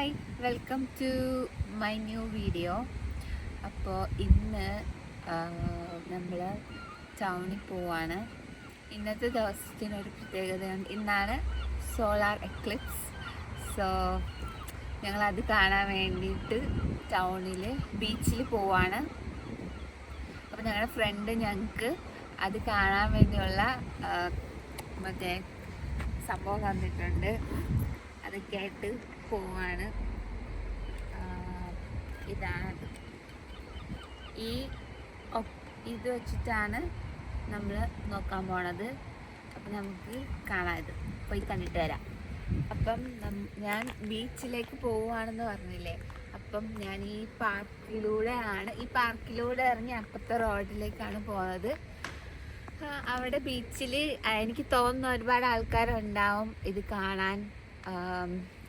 Hi, welcome to my new video. അപ്പോൾ ഇന്ന് നമ്മൾ ടൗണിൽ പോവാണ്. ഇന്നത്തെ ദിവസത്തിനൊരു പ്രത്യേകതയുണ്ട്. ഇന്നാണ് സോളാർ എക്ലിപ്സ്. സോ ഞങ്ങളത് കാണാൻ വേണ്ടിയിട്ട് ടൗണിൽ ബീച്ചിൽ പോവാണ്. അപ്പോൾ ഞങ്ങളുടെ ഫ്രണ്ട് ഞങ്ങൾക്ക് അത് കാണാൻ വേണ്ടിയുള്ള മറ്റേ സംഭവം തന്നിട്ടുണ്ട്. അതൊക്കെ ആയിട്ട് പോവാണ്. ഇതാണ് ഇത് വെച്ചിട്ടാണ് നമ്മൾ നോക്കാൻ പോണത്. അപ്പം നമുക്ക് കാണാം, ഇത് പോയി കണ്ടിട്ട് വരാം. അപ്പം ഞാൻ ബീച്ചിലേക്ക് പോവുകയാണെന്ന് പറഞ്ഞില്ലേ, അപ്പം ഞാൻ ഈ പാർക്കിലൂടെ ഇറങ്ങി അപ്പുറത്തെ റോഡിലേക്കാണ് പോകുന്നത്. അവിടെ ബീച്ചിൽ എനിക്ക് തോന്നുന്നു ഒരുപാട് ആൾക്കാരുണ്ടാവും ഇത് കാണാൻ.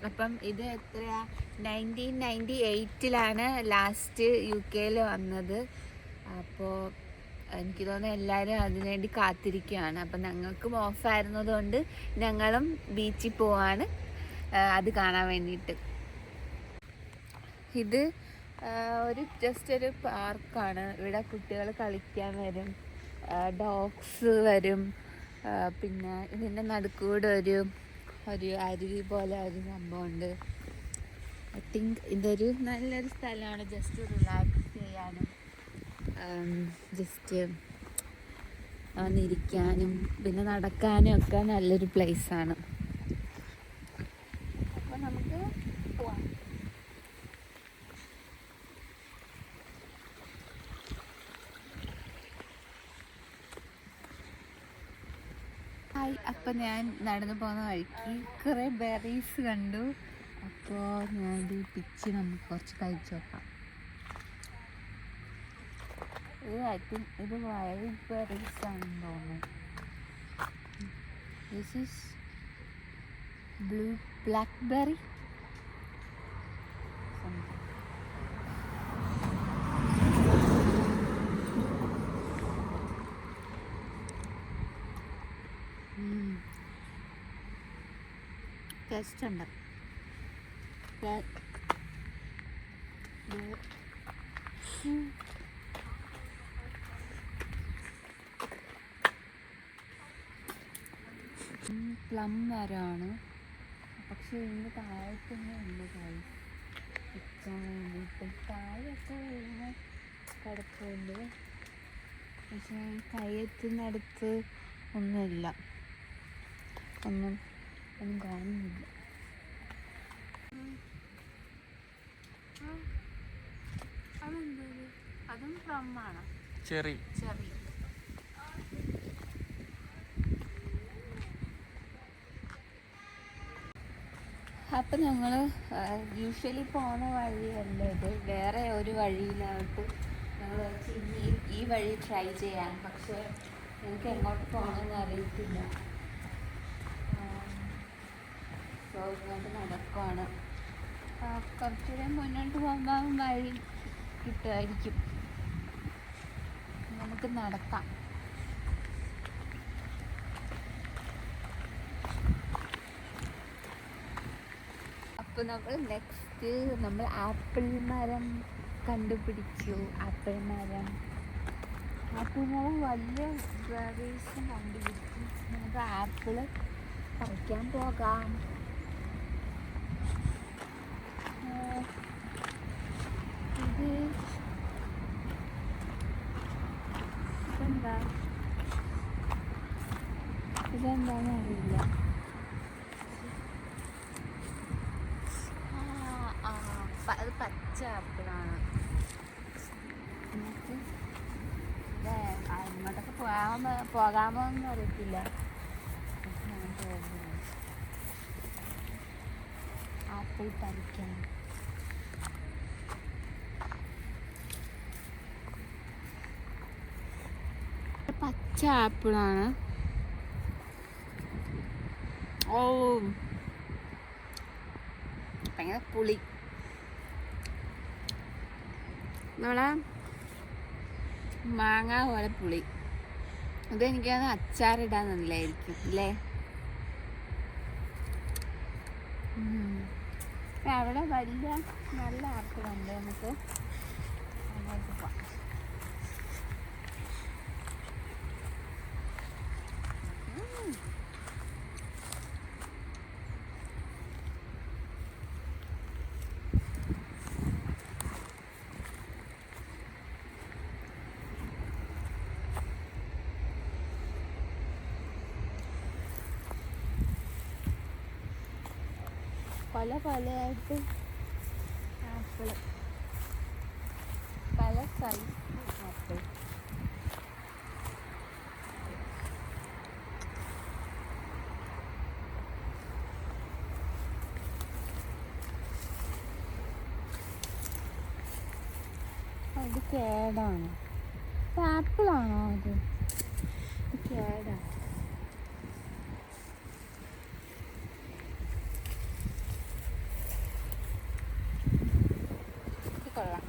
അപ്പം ഇത് എത്രയാ, 1998 ലാസ്റ്റ് UK വന്നത്. അപ്പോൾ എനിക്ക് തോന്നുന്നു എല്ലാവരും അതിനുവേണ്ടി കാത്തിരിക്കുകയാണ്. അപ്പം ഞങ്ങൾക്കും ഓഫായിരുന്നതുകൊണ്ട് ഞങ്ങളും ബീച്ചിൽ പോവാണ് അത് കാണാൻ വേണ്ടിയിട്ട്. ഇത് ജസ്റ്റ് ഒരു പാർക്കാണ്. ഇവിടെ കുട്ടികൾ കളിക്കാൻ വരും, ഡോഗ്സ് വരും. പിന്നെ ഇതിൻ്റെ നടുക്കൂടെ ഒരു അരുവി പോലെ ഒരു സംഭവമുണ്ട്. ഐ തിങ്ക് ഇതൊരു നല്ലൊരു സ്ഥലമാണ് ജസ്റ്റ് റിലാക്സ് ചെയ്യാനും ജസ്റ്റ് വന്നിരിക്കാനും പിന്നെ നടക്കാനും ഒക്കെ നല്ലൊരു പ്ലേസാണ്. അപ്പോൾ നമുക്ക് പോവാം. അപ്പം ഞാൻ നടന്നു പോകുന്ന വഴിക്ക് കുറേ ബെറീസ് കണ്ടു. അപ്പോൾ ഞാൻ ഇത് പിച്ച് നമുക്ക് കുറച്ച് കഴിച്ചു നോക്കാം. ഐ തിങ്ക് ഇത് വൈൽഡ് ബെറീസ് ആണെന്ന് തോന്നുന്നു. This is blackberry. ടേസ്റ്റ് ഉണ്ട്. പ്ലം മരമാണ്, പക്ഷെ ഇതിൻ്റെ താഴത്തൊന്നും ഉണ്ട് കായ് വെക്കാൻ വേണ്ടിയിട്ട്. കായൊക്കെ വീഴുന്ന കിടപ്പുണ്ട്, പക്ഷെ കൈയെത്തുന്നടുത്ത് ഒന്നുമില്ല, ഒന്നും കാണുന്നില്ല. അതെന്തത്? അതും പ്ലമ്മാണ്. ചെറി. അപ്പം ഞങ്ങൾ യൂഷ്വലി പോകുന്ന വഴിയല്ല ഇത്, വേറെ ഒരു വഴിയിലോട്ട് ഞങ്ങൾ ഈ വഴി ട്രൈ ചെയ്യാൻ. പക്ഷേ എനിക്ക് എങ്ങോട്ട് പോകണമെന്ന് അറിയത്തില്ല. സോ ഇങ്ങോട്ട് നടക്കുവാണ്. കുറച്ചുകൂടെ മുന്നോട്ട് പോകുമ്പോൾ വഴി കിട്ടുമായിരിക്കും. നമുക്ക് നടക്കാം. അപ്പോൾ നമ്മൾ ആപ്പിൾ മരം കണ്ടുപിടിച്ചു. ആപ്പിൾ മരം വലിയ ബെറീസും കണ്ടുപിടിച്ചു. നമുക്ക് ആപ്പിള് പറിക്കാൻ പോകാം. ഇതെന്താണെന്ന് അറിയില്ല. അത് പച്ച ആപ്പിളാണ്. നമുക്ക് അങ്ങോട്ടൊക്കെ പോകാമോ എന്ന് അറിയത്തില്ല. ആപ്പിൾ പറിക്കാൻ. പച്ച ആപ്പിളാണ്. ഓ, ഭയങ്കര പുളി. നമ്മളെ മാങ്ങ പോലെ പുളി. ഇതെനിക്കത് അച്ചാറിടാൻ നല്ലതായിരിക്കും അല്ലേ? അവിടെ വലിയ നല്ല ആപ്പിളുണ്ട്, നമുക്ക് അങ്ങോട്ട് പോവാം. പല പലയായിട്ട് ആപ്പിൾ, പല സൈസ് ആപ്പിൾ. അത് കേടാണ്. ആപ്പിളാണോ അത്? കേടാണ്. കൊള്ളാം.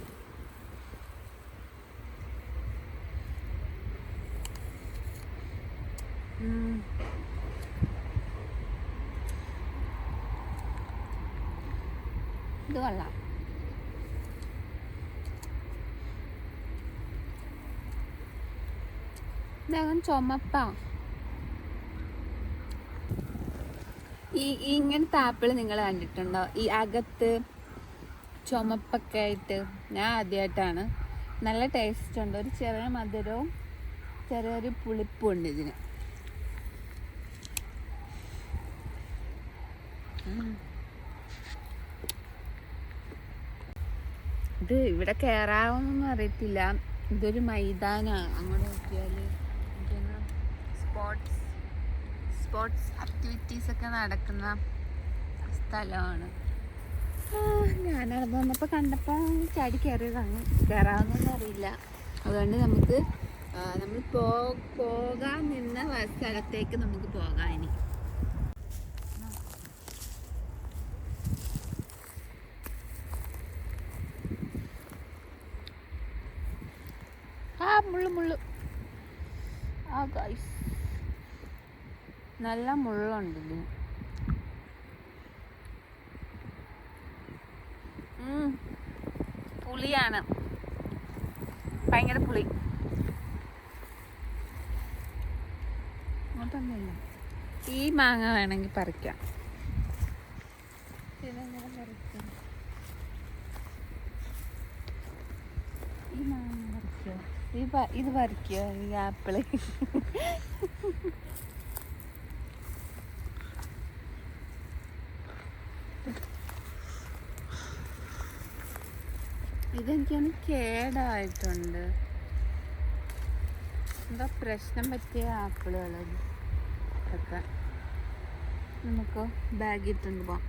ഇത് കൊള്ളാം. ഇതകം ചുമപ്പാ. ഇങ്ങനത്തെ ആപ്പിൾ നിങ്ങൾ കണ്ടിട്ടുണ്ടോ? ഈ അകത്ത് ചുമപ്പൊക്കെ ആയിട്ട്. ഞാൻ ആദ്യമായിട്ടാണ്. നല്ല ടേസ്റ്റ് ഉണ്ട്. ഒരു ചെറിയ മധുരവും ചെറിയൊരു പുളിപ്പും ഉണ്ട് ഇതിന്. ഇത് ഇവിടെ കയറാവൊന്നും അറിയത്തില്ല. ഇതൊരു മൈതാനാണ്. അങ്ങോട്ട് നോക്കിയാൽ സ്പോർട്സ് ആക്ടിവിറ്റീസ് ഒക്കെ നടക്കുന്ന സ്ഥലമാണ്. ഞാനവിടെ വന്നപ്പോൾ കണ്ടപ്പോൾ ചാടി കയറിയതാണ്. കയറാമെന്നൊന്നും അറിയില്ല. അതുകൊണ്ട് നമുക്ക് നമ്മൾ പോകാൻ നിന്ന സ്ഥലത്തേക്ക് നമുക്ക് പോകാം. ഇനി മുള്ളു ഗൈസ്, നല്ല മുള്ളുണ്ട് ഇതിന്. പുളിയാണ്, ഭയങ്കര പുളി. അങ്ങോട്ടൊന്നുമില്ല. ഈ മാങ്ങ വേണമെങ്കിൽ പറിക്കാം. ഈ മാങ്ങ പറിക്കോ? ഇത് പറിക്കോ? ഈ ആപ്പിള് ഇതെനിക്കൊന്ന് കേടായിട്ടുണ്ട്. എന്താ പ്രശ്നം പറ്റിയ ആപ്പിളുകൾ ഒക്കെ. നമുക്ക് ബാഗിട്ടുണ്ട് പോവാം.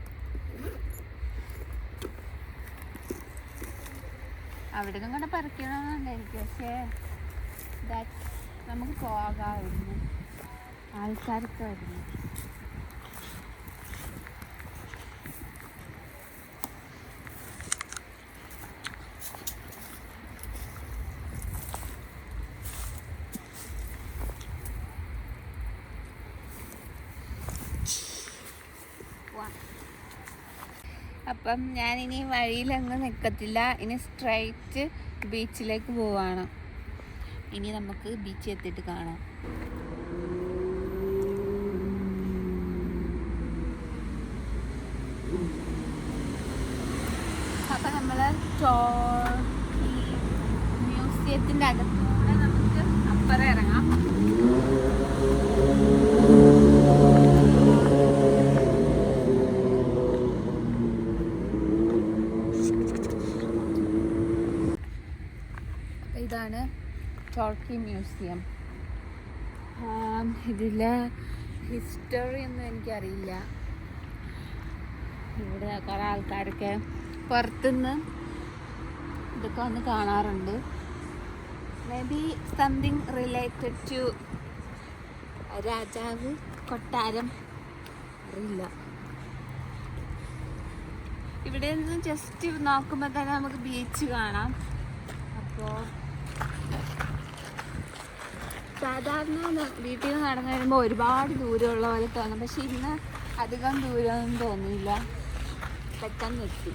അവിടെ നിന്നും കൂടെ പറിക്കണമെന്നുണ്ടായിരിക്കും. പക്ഷേ നമുക്ക് പോകാമായിരുന്നു. ആൾക്കാരൊക്കെ വരുന്നു. അപ്പം ഞാനിനി വഴിയിലങ്ങ് നിൽക്കത്തില്ല. ഇനി സ്ട്രൈറ്റ് ബീച്ചിലേക്ക് പോവാണ്. ഇനി നമുക്ക് ബീച്ചിൽ എത്തിയിട്ട് കാണാം. അപ്പം നമ്മൾ മ്യൂസിയത്തിൻ്റെ അകത്തൂടെ നമുക്ക് അപ്പുറം ഇറങ്ങാം. ഇതാണ് ടർക്കി മ്യൂസിയം. ഇതിലെ ഹിസ്റ്ററി ഒന്നും എനിക്കറിയില്ല. ഇവിടെ കുറേ ആൾക്കാരൊക്കെ പുറത്തുനിന്ന് ഇതൊക്കെ വന്ന് കാണാറുണ്ട്. Maybe something related to രാജാവ് കൊട്ടാരം, അറിയില്ല. ഇവിടെ നിന്ന് ജസ്റ്റ് നോക്കുമ്പോൾ തന്നെ നമുക്ക് ബീച്ച് കാണാം. അപ്പോൾ സാധാരണ വീട്ടിൽ നിന്ന് നടന്നു വരുമ്പോൾ ഒരുപാട് ദൂരമുള്ള പോലെ തോന്നും. പക്ഷെ ഇന്ന് അധികം ദൂരമൊന്നും തോന്നിയില്ല. പെട്ടെന്ന് എത്തി.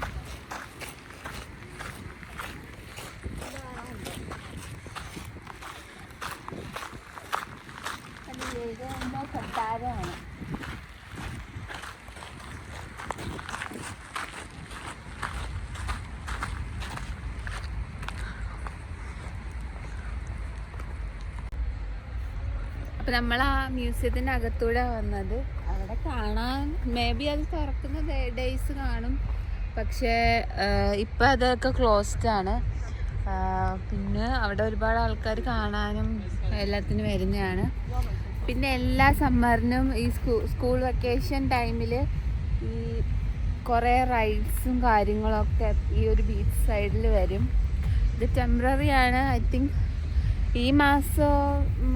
ഇത് എന്തോ കൊട്ടാരമാണ്. അപ്പം നമ്മൾ ആ മ്യൂസിയത്തിൻ്റെ അകത്തൂടെ വന്നത്. അവിടെ കാണാൻ മേ ബി അത് തുറക്കുന്ന ഡേയ്സ് കാണും, പക്ഷേ ഇപ്പം അതൊക്കെ ക്ലോസ്ഡ് ആണ്. പിന്നെ അവിടെ ഒരുപാട് ആൾക്കാർ കാണാനും എല്ലാത്തിനും വരുന്നതാണ്. പിന്നെ എല്ലാ സമ്മറിനും ഈ സ്കൂൾ വെക്കേഷൻ ടൈമിൽ ഈ കുറേ റൈഡ്സും കാര്യങ്ങളൊക്കെ ഈ ഒരു ബീച്ച് സൈഡിൽ വരും. ഇത് ടെമ്പററി ആണ്. ഐ തിങ്ക് ഈ മാസം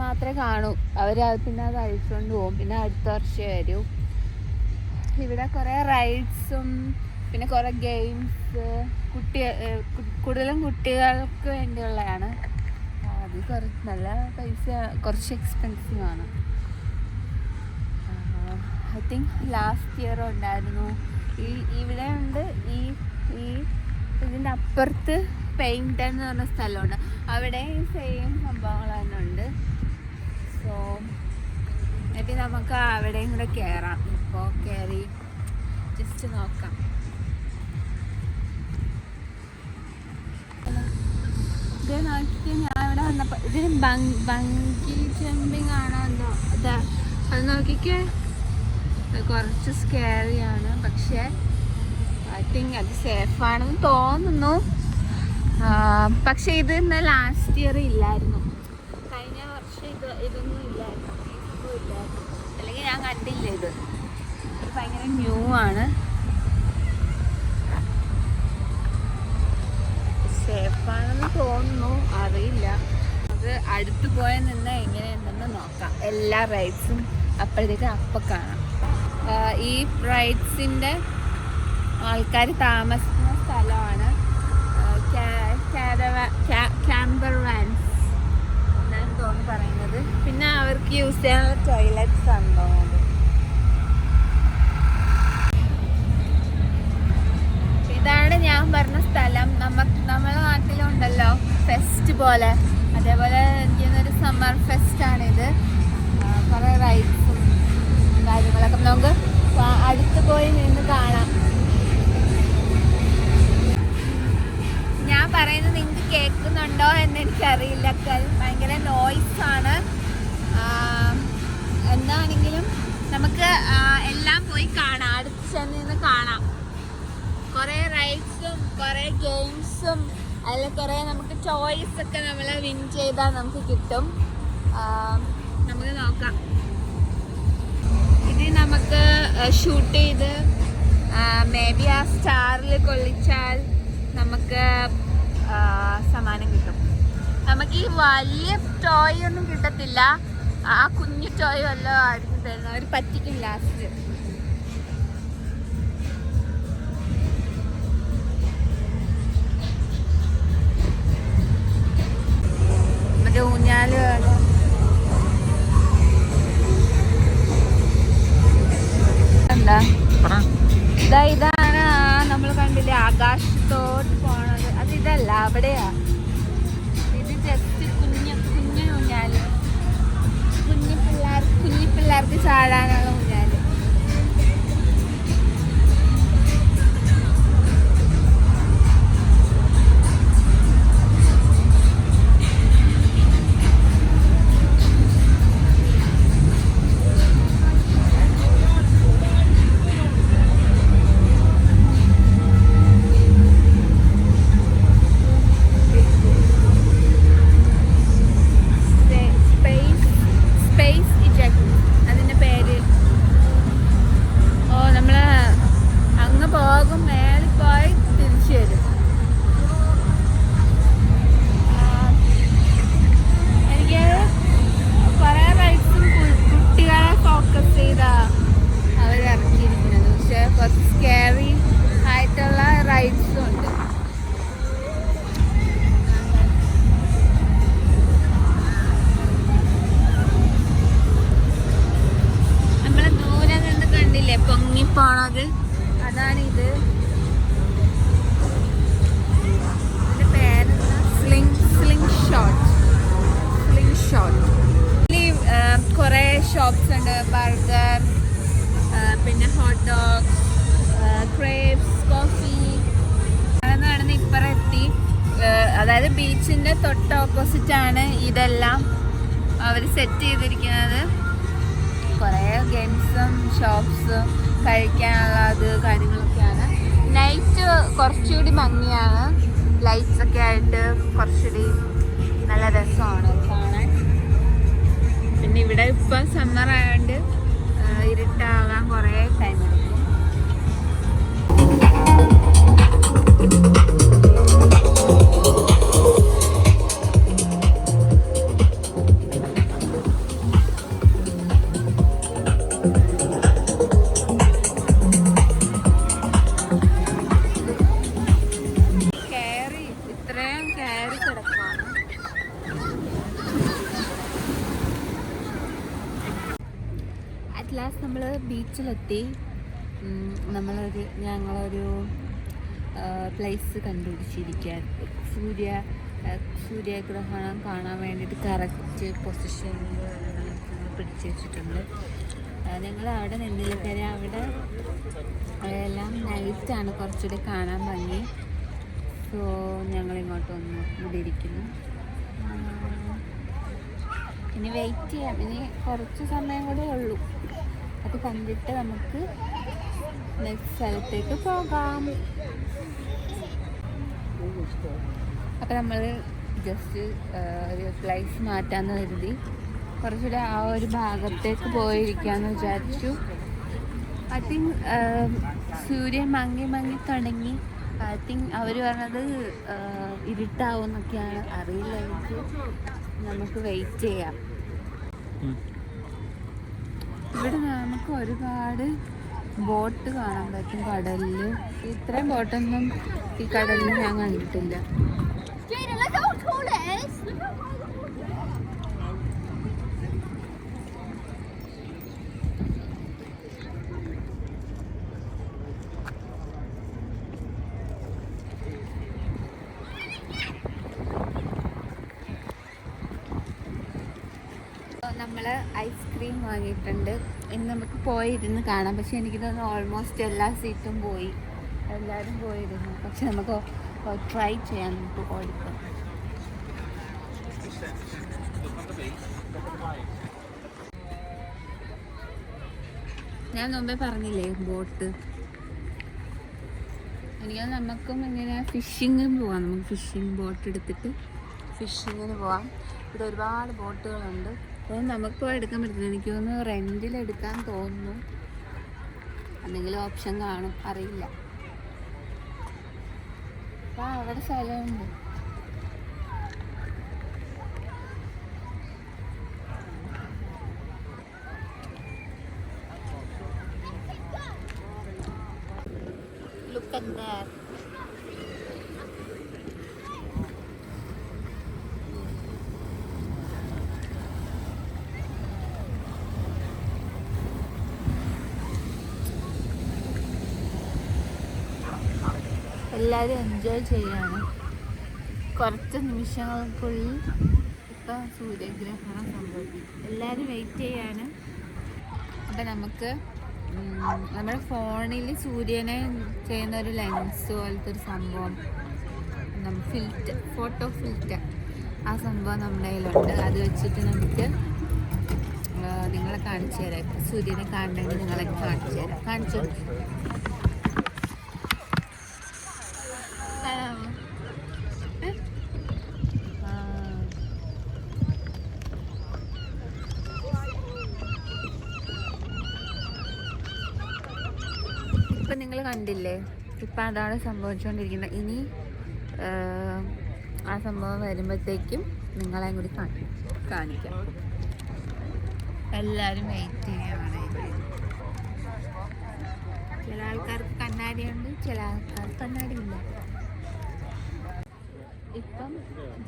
മാത്രമേ കാണൂ. അവർ പിന്നെ അത് അഴിച്ചുകൊണ്ട് പോകും. പിന്നെ അടുത്ത വർഷമേ വരൂ. ഇവിടെ കുറേ റൈഡ്സും പിന്നെ കുറേ ഗെയിംസ് കൂടുതലും കുട്ടികൾക്ക് വേണ്ടിയുള്ളതാണ്. അത് നല്ല പൈസ, കുറച്ച് എക്സ്പെൻസീവ് ആണ്. ഐ തിങ്ക് ലാസ്റ്റ് ഇയർ ഉണ്ടായിരുന്നു. ഇവിടെ ഉണ്ട് ഇതിൻ്റെ അപ്പുറത്ത് പെയിൻറ്റൺ എന്ന് പറഞ്ഞ സ്ഥലമുണ്ട്. അവിടെ സെയിം സംഭവങ്ങൾ തന്നെ ഉണ്ട്. സോ മേ ബി നമുക്ക് അവിടെയും കൂടെ കയറാം. ഇപ്പോൾ കയറി ജസ്റ്റ് നോക്കാം. ഇത് നോക്കി ഞാൻ ഇവിടെ വന്നപ്പോൾ ഇതിന് ബങ്കി ജമ്പിങ് ആണോ എന്തോ ഇതാ അത് നോക്കിക്കേ. കുറച്ച് സ്കേറിയാണ്, പക്ഷേ ഐ തിങ്ക് അത് സേഫാണെന്ന് തോന്നുന്നു. പക്ഷേ ഇത് ഇന്ന് ലാസ്റ്റ് ഇയർ ഇല്ലായിരുന്നു. കഴിഞ്ഞ വർഷം ഇതൊന്നും ഇല്ലായിരുന്നു, സംഭവം ഇല്ലായിരുന്നു. അല്ലെങ്കിൽ ഞാൻ കണ്ടില്ല. ഇത് ഭയങ്കര ന്യൂ ആണ്. സേഫാണെന്ന് തോന്നുന്നു, അറിയില്ല. അത് അടുത്ത് പോയി നിന്ന് എങ്ങനെയുണ്ടെന്ന് നോക്കാം. എല്ലാ റൈഡ്സും അപ്പോഴത്തേക്ക് അപ്പം കാണാം. ഈ റൈഡ്സിൻ്റെ ആൾക്കാർ താമസിക്കുന്ന സ്ഥലമാണ് ക്യാമ്പർ വാൻസ് എന്നാണ് തോന്നുന്നു പറയുന്നത്. പിന്നെ അവർക്ക് യൂസ് ചെയ്യാനുള്ള ടോയ്ലറ്റ്സ് ആണ് തോന്നുന്നത്. ഇതാണ് ഞാൻ പറഞ്ഞ സ്ഥലം. നമ്മളെ നാട്ടിലുണ്ടല്ലോ ഫെസ്റ്റ് പോലെ, അതേപോലെ എനിക്കൊരു സമ്മർ ഫെസ്റ്റാണിത്. കുറേ റൈഡ്സും കാര്യങ്ങളൊക്കെ നമുക്ക് അടുത്ത് പോയി നിന്ന് കാണാം. ഞാൻ പറയുന്നത് നിങ്ങൾക്ക് കേൾക്കുന്നുണ്ടോ എന്ന് എനിക്കറിയില്ല. ഭയങ്കര നോയ്സാണ്. എന്താണെങ്കിലും നമുക്ക് എല്ലാം പോയി കാണാം, അടുത്ത് ചെന്ന് നിന്ന് കാണാം. കുറേ റൈഡ്സും കുറേ ഗെയിംസും അതിൽ കുറേ നമുക്ക് ടോയ്സൊക്കെ നമ്മൾ വിൻ ചെയ്താൽ നമുക്ക് കിട്ടും. നമുക്ക് നോക്കാം. ഇത് നമുക്ക് ഷൂട്ട് ചെയ്ത് മേ ബി ആ സ്റ്റാറിൽ കൊള്ളിച്ചാൽ നമുക്ക് സമ്മാനം കിട്ടും. നമുക്ക് ഈ വലിയ ടോയ് ഒന്നും കിട്ടത്തില്ല. ആ കുഞ്ഞു ടോയ് വല്ലതും ആയിരിക്കും തരുന്നത്. അവർ പറ്റിക്കും ലാസ്റ്റ്. മറ്റേ ഊഞ്ഞാല് എന്താ ഇതാണ് നമ്മൾ കണ്ടില്ലേ ആകാശത്തോട്ട് പോണത്. അത് ഇതല്ല, അവിടെയാ. ഇത് ജസ്റ്റ് കുഞ്ഞു ഊഞ്ഞാല്, കുഞ്ഞു പിള്ളേർക്ക് ചാടാനുള്ള ഊഞ്ഞാല്. ബീച്ചിന്റെ തൊട്ട് ഓപ്പോസിറ്റ് ആണ് ഇതെല്ലാം അവർ സെറ്റ് ചെയ്തിരിക്കുന്നത്. കുറേ ഗെയിംസും ഷോപ്സും കഴിക്കാനുള്ളത് കാര്യങ്ങളൊക്കെയാണ്. നൈറ്റ് കുറച്ചുകൂടി ഭംഗിയാണ്, ലൈറ്റ്സ് ഒക്കെ ആയിട്ട് കുറച്ചുകൂടി നല്ല രസമാണ് കാണാൻ. പിന്നെ ഇവിടെ ഇപ്പം സമ്മർ ആയതുകൊണ്ട് ഇരുട്ടാകാൻ കുറേ ടൈം എടുക്കും. ലാസ്റ്റ് നമ്മൾ ബീച്ചിലെത്തി. ഞങ്ങളൊരു പ്ലേസ് കണ്ടുപിടിച്ചിരിക്കുകയാണ്. സൂര്യഗ്രഹണം കാണാൻ വേണ്ടിയിട്ട് കറക്റ്റ് പൊസിഷനിൽ പിടിച്ചു വെച്ചിട്ടുണ്ട്. ഞങ്ങൾ അവിടെ നിന്നില്ല, കാര്യം അവിടെ എല്ലാം നൈറ്റാണ് കുറച്ചുകൂടി കാണാൻ ഭംഗി. സോ ഞങ്ങളിങ്ങോട്ടൊന്ന് ഇവിടെ ഇരിക്കുന്നു. ഇനി വെയിറ്റ് ചെയ്യാം, ഇനി കുറച്ച് സമയം കൂടെ ഉള്ളൂ. അത് കണ്ടിട്ട് നമുക്ക് നെക്സ്റ്റ് സ്ഥലത്തേക്ക് പോകാം. അപ്പം നമ്മൾ ജസ്റ്റ് ഒരു പ്ലേസ് മാറ്റാമെന്ന് കരുതി കുറച്ചുകൂടെ ആ ഒരു ഭാഗത്തേക്ക് പോയിരിക്കാമെന്ന് വിചാരിച്ചു. ഐ തിങ്ക് സൂര്യൻ മങ്ങി തുടങ്ങി. ഐ തിങ്ക് അവർ പറഞ്ഞത് ഇരുട്ടാവും എന്നൊക്കെയാണ്, അറിയില്ല എനിക്ക്. നമുക്ക് വെയിറ്റ് ചെയ്യാം. ഇവിടെ നമുക്ക് ഒരുപാട് ബോട്ട് കാണാൻ പറ്റും കടലിൽ. ഇത്രയും ബോട്ടൊന്നും ഈ കടലിൽ ഞാൻ കണ്ടിട്ടില്ല. നമ്മൾ ഐസ്ക്രീം വാങ്ങിയിട്ടുണ്ട്. ഇന്ന് നമുക്ക് പോയിരുന്ന് കാണാം. പക്ഷെ എനിക്ക് തോന്നുന്നു ഓൾമോസ്റ്റ് എല്ലാ സീറ്റും പോയി, എല്ലാവരും പോയിരുന്നു. പക്ഷെ നമുക്ക് ട്രൈ ചെയ്യാം, നമുക്ക് ഓടിക്കാം. ഞാൻ മുമ്പേ പറഞ്ഞില്ലേ ബോട്ട്, എനിക്ക് നമുക്കും ഇങ്ങനെ ഫിഷിങ്ങിന് പോവാം. നമുക്ക് ഫിഷിങ് ബോട്ട് എടുത്തിട്ട് ഫിഷിങ്ങിന് പോവാം. ഇവിടെ ഒരുപാട് ബോട്ടുകളുണ്ട്. അപ്പോൾ നമുക്ക് എടുക്കാൻ പറ്റില്ല, എനിക്ക് തോന്നുന്നു റെൻറ്റിലെടുക്കാൻ തോന്നുന്നു. എന്തെങ്കിലും ഓപ്ഷൻ കാണും, അറിയില്ല. അപ്പോൾ അവിടെ സ്ഥലമുണ്ട്. Look at that. എല്ലാവരും എൻജോയ് ചെയ്യാണ്. കുറച്ച് നിമിഷങ്ങൾക്കുള്ളിൽ ഇപ്പം സൂര്യഗ്രഹണം സംഭവിക്കും. എല്ലാവരും വെയിറ്റ് ചെയ്യാണ്. അപ്പം നമുക്ക് നമ്മുടെ ഫോണിൽ സൂര്യനെ ചെയ്യുന്ന ഒരു ലെൻസ് പോലത്തെ ഒരു സംഭവം, ഫിൽറ്റർ, ഫോട്ടോ ഫിൽറ്റർ, ആ സംഭവം നമ്മുടെ കയ്യിലുണ്ട്. അത് വെച്ചിട്ട് നമുക്ക് നിങ്ങളെ കാണിച്ചു തരാം. സൂര്യനെ കാണണമെങ്കിൽ നിങ്ങളെ കാണിച്ചു തരാം. കാണിച്ചു ഇപ്പം നിങ്ങൾ കണ്ടില്ലേ, ഇപ്പം അതാണ് സംഭവിച്ചുകൊണ്ടിരിക്കുന്നത്. ഇനി ആ സംഭവം വരുമ്പോഴത്തേക്കും നിങ്ങളെയും കൂടി കാണിക്കാം. എല്ലാവരും വെയിറ്റ് ചെയ്യുകയാണ്. ചില ആൾക്കാർക്ക് കണ്ണാടിയുണ്ട്, ചില ആൾക്കാർക്ക് കണ്ണാടിയില്ല. ഇപ്പം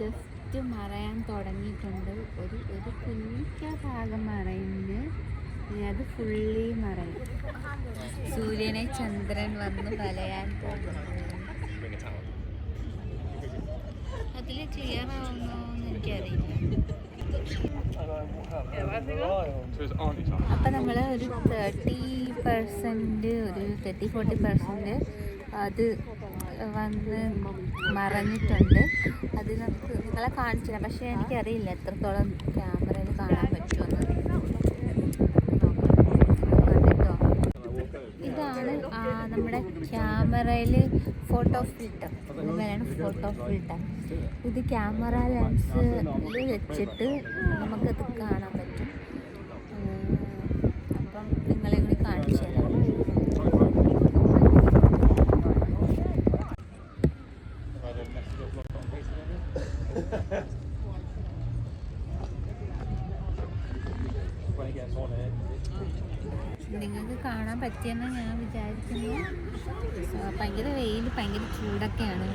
ജസ്റ്റ് മറയാൻ തുടങ്ങിയിട്ടുണ്ട്. ഒരു കുഞ്ഞിക്ക ഭാഗം മറയുന്നത്, ഇനി അത് ഫുള്ളി മറയും. സൂര്യനെ ചന്ദ്രൻ വന്ന് വലയാൻ പോകുന്നു. അതിൽ ക്ലിയർ ആവുന്നോന്ന് എനിക്കറിയില്ല. അപ്പം നമ്മൾ ഒരു 30% ഒരു 30-40% അത് വന്ന് മറഞ്ഞിട്ടുണ്ട്. അത് നമുക്ക് നിങ്ങളെ കാണിച്ചില്ല, പക്ഷേ എനിക്കറിയില്ല എത്രത്തോളം ക്യാമറയിൽ കാണാൻ പറ്റുമെന്ന്. കണ്ടിട്ടോ, ഇതാണ് നമ്മുടെ ക്യാമറയിൽ ഫോട്ടോ ഫിൽറ്റർ. ഇങ്ങനെയാണ് ഫോട്ടോ ഫിൽറ്റർ. ഇത് ക്യാമറ ലെൻസിൽ വെച്ചിട്ട് നമുക്കത് കാണാൻ പറ്റും. അപ്പം നിങ്ങളെ കൂടി കാണിച്ചു തരാം. നിങ്ങൾക്ക് കാണാൻ പറ്റിയെന്ന് ഞാൻ വിചാരിക്കുന്നു. ഭയങ്കര വെയിൽ, ഭയങ്കര ചൂടൊക്കെയാണ്.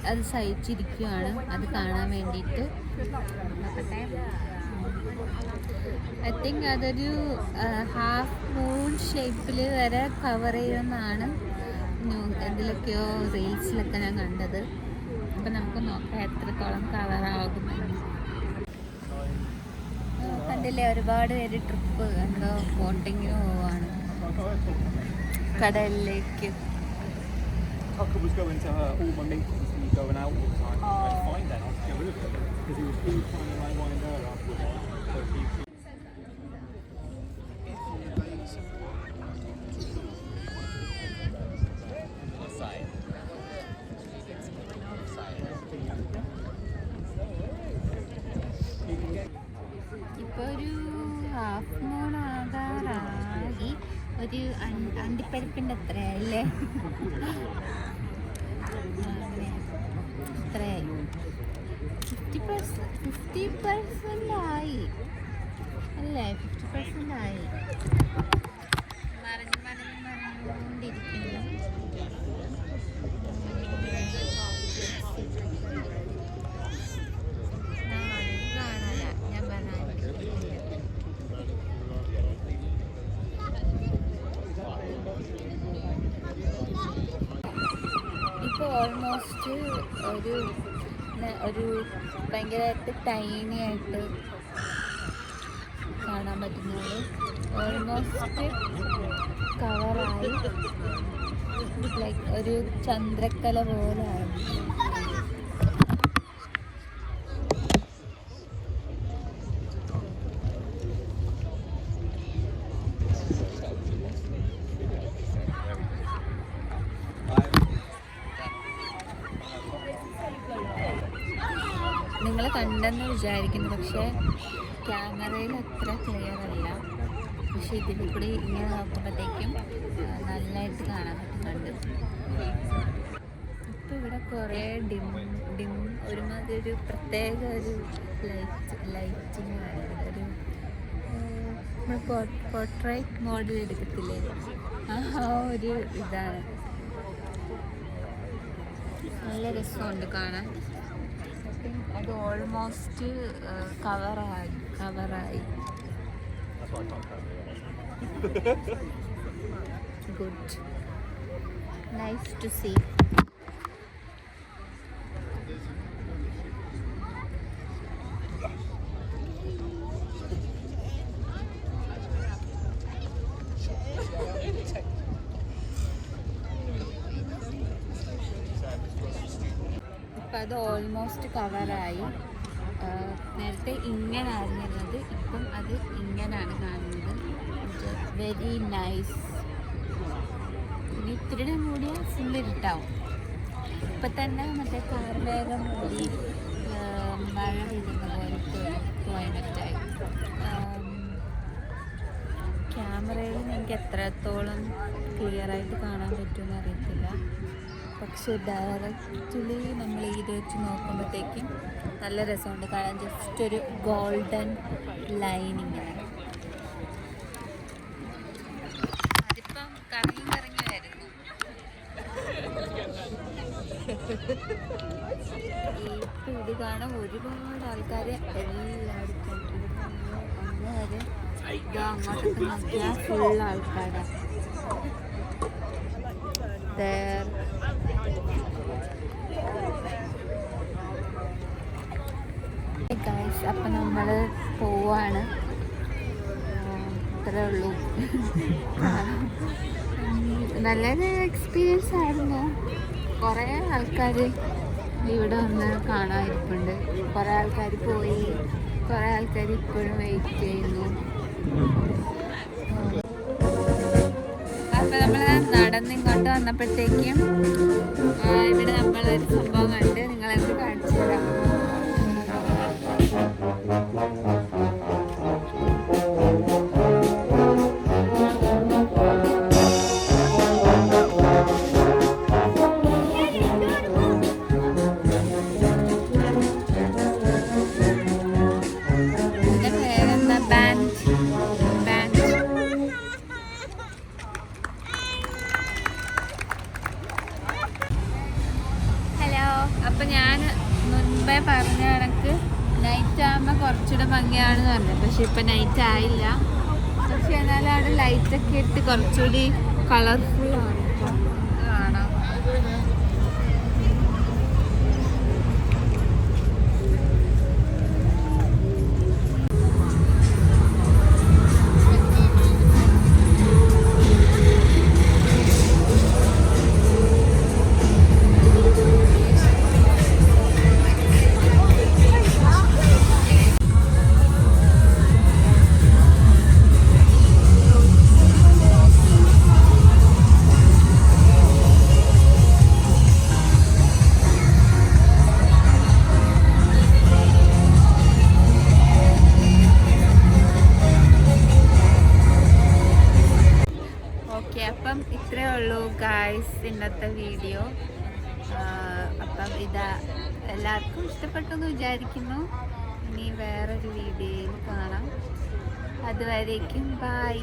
അത് സഹിച്ചിരിക്കുകയാണ് അത് കാണാൻ വേണ്ടിയിട്ട്. ഐ തിങ്ക് അതൊരു ഹാഫ് മൂൺ ഷേപ്പിൽ വരെ കവർ ചെയ്യുമെന്നാണ് എന്തിലൊക്കെയോ റീൽസിലൊക്കെ ഞാൻ കണ്ടത്. അപ്പം നമുക്ക് നോക്കാം എത്രത്തോളം കവറാകുമെന്ന്. കണ്ടില്ലേ, ഒരുപാട് പേര് ട്രിപ്പ് എന്തോ ബോട്ടിങ്ങിന് പോവാണ് കടലിലേക്ക്. ഇപ്പോൾ ഒരു ഹാഫ് മൂൺ ആകാറായി. ഒരു അണ്ടിപ്പരിപ്പിൻ്റെ അത്രയായില്ലേ? അത്രയായി. 50% ആയി അല്ലേ? 50% ആയി. മറിഞ്ഞുകൊണ്ടിരിക്കുന്നു. ഇപ്പോൾ ഓൾമോസ്റ്റ് ഒരു ഭയങ്കരമായിട്ട് ടൈനി ആയിട്ട് കാണാൻ പറ്റുന്നത്. ഓൾമോസ്റ്റ് കവറായി, ലൈക്ക് ഒരു ചന്ദ്രക്കല പോലെ ആയി. നിങ്ങൾ കണ്ടെന്ന് വിചാരിക്കുന്നു, പക്ഷേ ക്യാമറയിൽ അത്ര ക്ലിയർ അല്ല. പക്ഷെ ഇതിൽ കൂടി ഇങ്ങനെ നോക്കുമ്പോഴത്തേക്കും നല്ലതായിട്ട് കാണാൻ പറ്റുന്നുണ്ട്. ഇപ്പോൾ ഇവിടെ കുറേ ഡിം ഒരുമാതിരി ഒരു പ്രത്യേക ഒരു ലൈറ്റിങ് ഒരു നമ്മൾ പോർട്രേറ്റ് മോഡൽ എടുക്കത്തില്ലേ, ആ ഒരു ഇതാണ്. നല്ല രസമുണ്ട് കാണാൻ. അത് ഓൾമോസ്റ്റ് കവറായി. Good, nice to see. അത് ഓൾമോസ്റ്റ് കവറായി. നേരത്തെ ഇങ്ങനെ ആയിരുന്നത്, ഇപ്പം അത് ഇങ്ങനെയാണ് കാണുന്നത്. Very nice. ഇനി ഇത്തിരി മൂടിയാൽ ഫുൾ ഇരുട്ടാവും. ഇപ്പം തന്നെ മറ്റേ കാർമേഘം മൂടി മഴ പെയ്യുന്ന പോലത്തെ ക്ലൈമറ്റായി. ക്യാമറയിൽ എനിക്ക് എത്രത്തോളം ക്ലിയറായിട്ട് കാണാൻ പറ്റുമെന്ന് അറിയത്തില്ല. പക്ഷെ ഡയറക്റ്റ്ലി നമ്മൾ ഇത് വെച്ച് നോക്കുമ്പോഴത്തേക്കും നല്ല രസമുണ്ട് കാണാൻ. ജസ്റ്റ് ഒരു ഗോൾഡൻ ലൈനിങ്ങാണ്. അതിപ്പം കറങ്ങി വരുന്നു. ഇപ്പം ഇത് കാണാൻ ഒരുപാട് ആൾക്കാർ എല്ലായിടത്തും അന്ന് വരെ അങ്ങോട്ടൊക്കെ നോക്കിയാൽ ഫുൾ ആൾക്കാരാണ്. അപ്പം നമ്മൾ പോവാണ്. അത്രേ ഉള്ളൂ. നല്ലൊരു എക്സ്പീരിയൻസ് ആയിരുന്നു. കുറേ ആൾക്കാർ ഇവിടെ വന്ന് കാണാനിരിപ്പുണ്ട്. കുറേ ആൾക്കാർ പോയി, കുറേ ആൾക്കാർ ഇപ്പോഴും വെയിറ്റ് ചെയ്യുന്നു. അപ്പം നമ്മൾ നടന്നിങ്ങോട്ട് വന്നപ്പോഴത്തേക്കും ഇവിടെ നമ്മളൊരു സംഭവം കണ്ട് നിങ്ങളെന്ത് കാണിച്ചു തരാം. അപ്പം ഞാൻ മുൻപേ പറഞ്ഞ കണക്ക് നൈറ്റ് ആകുമ്പോൾ കുറച്ചുകൂടെ ഭംഗിയാണെന്ന് പറഞ്ഞത്. പക്ഷെ ഇപ്പം നൈറ്റ് ആയില്ല. പക്ഷെ എന്നാലും അവിടെ ലൈറ്റൊക്കെ ഇട്ട് കുറച്ചുകൂടി കളർഫുള്ളാണ് കാണാം. അപ്പം ഇത്രയേ ഉള്ളൂ ഗായ്സ് ഇന്നത്തെ വീഡിയോ. അപ്പം ഇതാ എല്ലാവർക്കും ഇഷ്ടപ്പെട്ടെന്ന് വിചാരിക്കുന്നു. ഇനി വേറൊരു വീഡിയോയിൽ കാണാം. അതുവരേക്കും ബൈ.